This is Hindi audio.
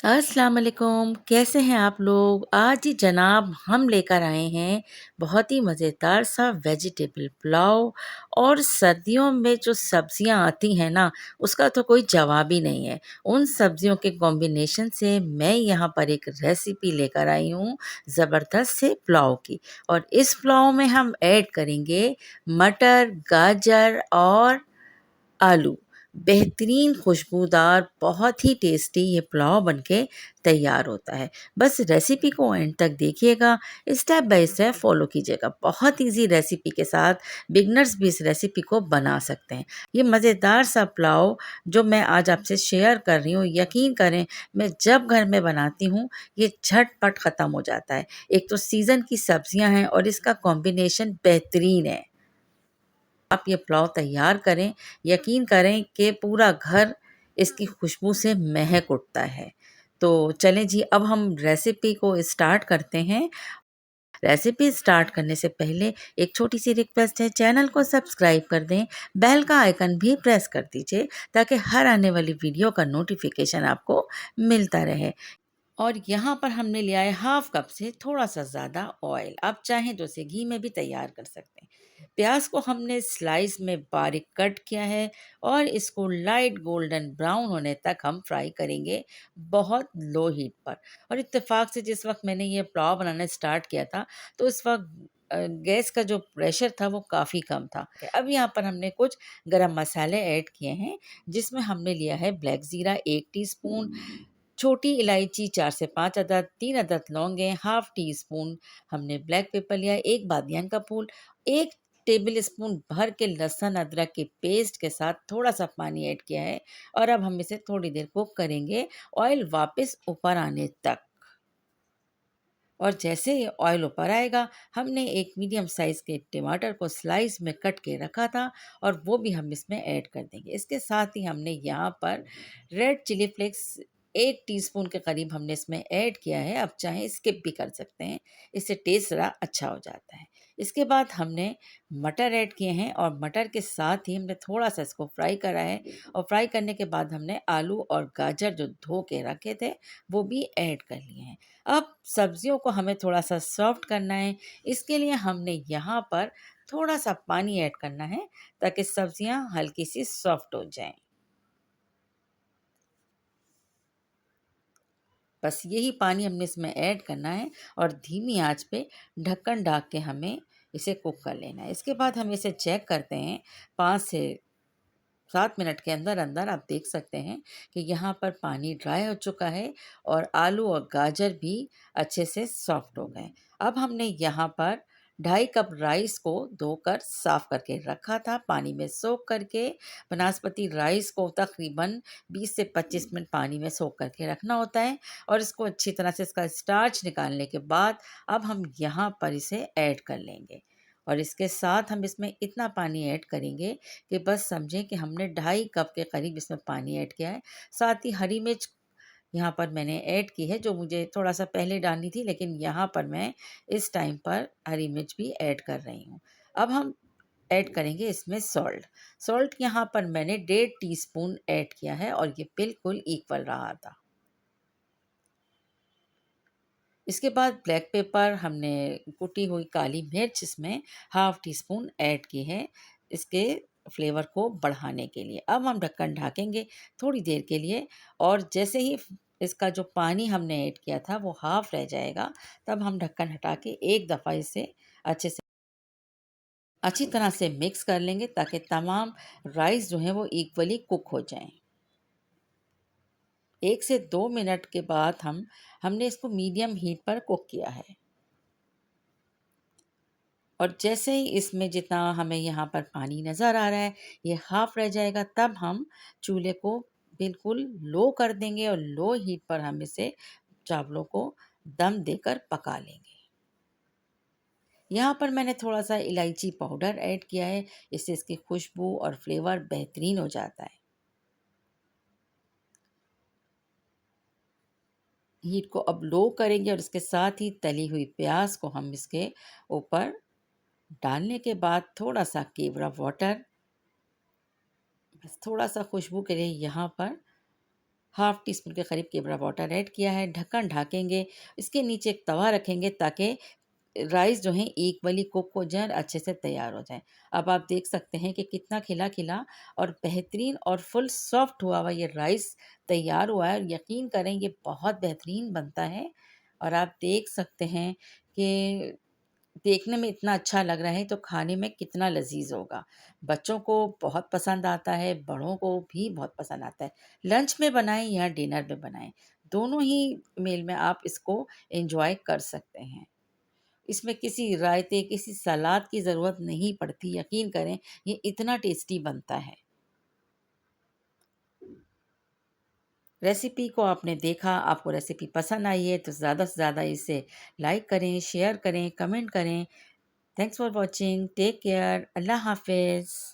अस्सलाम वालेकुम, कैसे हैं आप लोग? आज जी जनाब हम लेकर आए हैं बहुत ही मज़ेदार सा वेजिटेबल पुलाव। और सर्दियों में जो सब्जियां आती हैं ना, उसका तो कोई जवाब ही नहीं है। उन सब्जियों के कॉम्बिनेशन से मैं यहाँ पर एक रेसिपी लेकर आई हूँ ज़बरदस्त से पुलाव की। और इस पुलाव में हम ऐड करेंगे मटर, गाजर और आलू। बेहतरीन खुशबूदार बहुत ही टेस्टी ये पुलाव बनके तैयार होता है। बस रेसिपी को एंड तक देखिएगा, स्टेप बाय स्टेप फॉलो कीजिएगा। बहुत ईज़ी रेसिपी के साथ बिगिनर्स भी इस रेसिपी को बना सकते हैं। ये मज़ेदार सा पुलाव जो मैं आज आपसे शेयर कर रही हूँ, यकीन करें मैं जब घर में बनाती हूँ, ये झटपट ख़त्म हो जाता है। एक तो सीज़न की सब्जियाँ हैं और इसका कॉम्बिनेशन बेहतरीन है। आप ये पुलाव तैयार करें, यकीन करें कि पूरा घर इसकी खुशबू से महक उठता है। तो चलें जी, अब हम रेसिपी को स्टार्ट करते हैं। रेसिपी स्टार्ट करने से पहले एक छोटी-सी रिक्वेस्ट है, चैनल को सब्सक्राइब कर दें, बेल का आइकन भी प्रेस कर दीजिए ताकि हर आने वाली वीडियो का नोटिफिकेशन आपको मिलता रहे। और यहाँ पर हमने लिया है हाफ कप से थोड़ा सा ज़्यादा ऑयल। आप चाहें तो इसे घी में भी तैयार कर सकते हैं। प्याज को हमने स्लाइस में बारीक कट किया है और इसको लाइट गोल्डन ब्राउन होने तक हम फ्राई करेंगे, बहुत लो हीट पर। और इत्तेफाक से जिस वक्त मैंने ये पुलाव बनाना स्टार्ट किया था, तो उस वक्त गैस का जो प्रेशर था वो काफ़ी कम था। अब यहाँ पर हमने कुछ गरम मसाले ऐड किए हैं, जिसमें हमने लिया है ब्लैक ज़ीरा 1 टीस्पून, छोटी इलायची 4 से 5 अदद, 3 अदद लौंगे, हाफ टी स्पून हमने ब्लैक पेपर लिया, 1 बादियान का फूल, 1 टेबल स्पून भर के लहसुन अदरक के पेस्ट के साथ थोड़ा-सा पानी ऐड किया है। और अब हम इसे थोड़ी देर कुक करेंगे, ऑयल वापस ऊपर आने तक। और जैसे ही ऑयल ऊपर आएगा, हमने एक मीडियम साइज़ के टमाटर को स्लाइस में कट के रखा था और वो भी हम इसमें ऐड कर देंगे। इसके साथ ही हमने यहाँ पर रेड चिली फ्लेक्स 1 टीस्पून के करीब हमने इसमें ऐड किया है। आप चाहें स्किप भी कर सकते हैं, इससे टेस्ट ज़रा अच्छा हो जाता है। इसके बाद हमने मटर ऐड किए हैं और मटर के साथ ही हमने थोड़ा-सा इसको फ्राई करा है। और फ्राई करने के बाद हमने आलू और गाजर जो धो के रखे थे, वो भी ऐड कर लिए हैं। अब सब्जियों को हमें थोड़ा-सा सॉफ्ट करना है, इसके लिए हमने यहाँ पर थोड़ा-सा पानी ऐड करना है ताकि सब्जियाँ हल्की-सी सॉफ्ट हो जाएँ। बस यही पानी हमने इसमें ऐड करना है और धीमी आंच पे ढक्कन ढाक के हमें इसे कुक कर लेना है। इसके बाद हम इसे चेक करते हैं, 5 से 7 मिनट के अंदर-अंदर आप देख सकते हैं कि यहाँ पर पानी ड्राई हो चुका है और आलू और गाजर भी अच्छे से सॉफ्ट हो गए। अब हमने यहाँ पर 2.5 कप राइस को धोकर साफ़ करके रखा था, पानी में सोक करके। बासमती राइस को तकरीबन 20 से 25 मिनट पानी में सोक करके रखना होता है। और इसको अच्छी तरह से इसका स्टार्च निकालने के बाद अब हम यहाँ पर इसे ऐड कर लेंगे। और इसके साथ हम इसमें इतना पानी ऐड करेंगे कि बस समझें कि हमने 2.5 कप के करीब इसमें पानी ऐड किया है। साथ ही हरी मिर्च यहाँ पर मैंने ऐड की है, जो मुझे थोड़ा-सा पहले डालनी थी, लेकिन यहाँ पर मैं इस टाइम पर हरी मिर्च भी ऐड कर रही हूँ। अब हम ऐड करेंगे इसमें सॉल्ट। सॉल्ट यहाँ पर मैंने 1.5 टीस्पून ऐड किया है और ये बिल्कुल इक्वल रहा था। इसके बाद ब्लैक पेपर हमने कुटी हुई काली मिर्च इसमें हाफ टी स्पून ऐड की है, इसके फ्लेवर को बढ़ाने के लिए। अब हम ढक्कन ढाकेंगे थोड़ी देर के लिए। और जैसे ही इसका जो पानी हमने ऐड किया था वो हाफ रह जाएगा, तब हम ढक्कन हटा के एक दफ़ा इसे अच्छे से अच्छी तरह से मिक्स कर लेंगे ताकि तमाम राइस जो हैं वो इक्वली कुक हो जाएं। 1 से 2 मिनट के बाद हमने इसको मीडियम हीट पर कुक किया है। और जैसे ही इसमें जितना हमें यहाँ पर पानी नज़र आ रहा है, ये हाफ़ रह जाएगा, तब हम चूल्हे को बिल्कुल लो कर देंगे और लो हीट पर हम इसे चावलों को दम देकर पका लेंगे। यहाँ पर मैंने थोड़ा-सा इलायची पाउडर ऐड किया है, इससे इसकी खुशबू और फ्लेवर बेहतरीन हो जाता है। हीट को अब लो करेंगे और इसके साथ ही तली हुई प्याज़ को हम इसके ऊपर डालने के बाद थोड़ा-सा केवड़ा वाटर, बस थोड़ा-सा खुशबू के लिए यहाँ पर हाफ टी स्पून के करीब केवड़ा वाटर ऐड किया है, ढक्कन ढकेंगे, इसके नीचे एक तवा रखेंगे ताकि राइस जो है इक्वली कुक हो जाए और अच्छे से तैयार हो जाए। अब आप देख सकते हैं कि कितना खिला-खिला और बेहतरीन और फुल सॉफ्ट हुआ हुआ ये राइस तैयार हुआ है और यकीन करें ये बहुत बेहतरीन बनता है और आप देख सकते हैं कि देखने में इतना अच्छा लग रहा है तो खाने में कितना लज़ीज़ होगा। बच्चों को बहुत पसंद आता है, बड़ों को भी बहुत पसंद आता है। लंच में बनाएँ या डिनर में बनाएँ, दोनों ही मील में आप इसको एन्जॉय कर सकते हैं। इसमें किसी रायते, किसी सलाद की ज़रूरत नहीं पड़ती, यकीन करें ये इतना टेस्टी बनता है। रेसिपी को आपने देखा, आपको रेसिपी पसंद आई है तो ज़्यादा से ज़्यादा इसे लाइक करें, शेयर करें, कमेंट करें। Thanks for watching, take care, अल्लाह हाफ़िज़।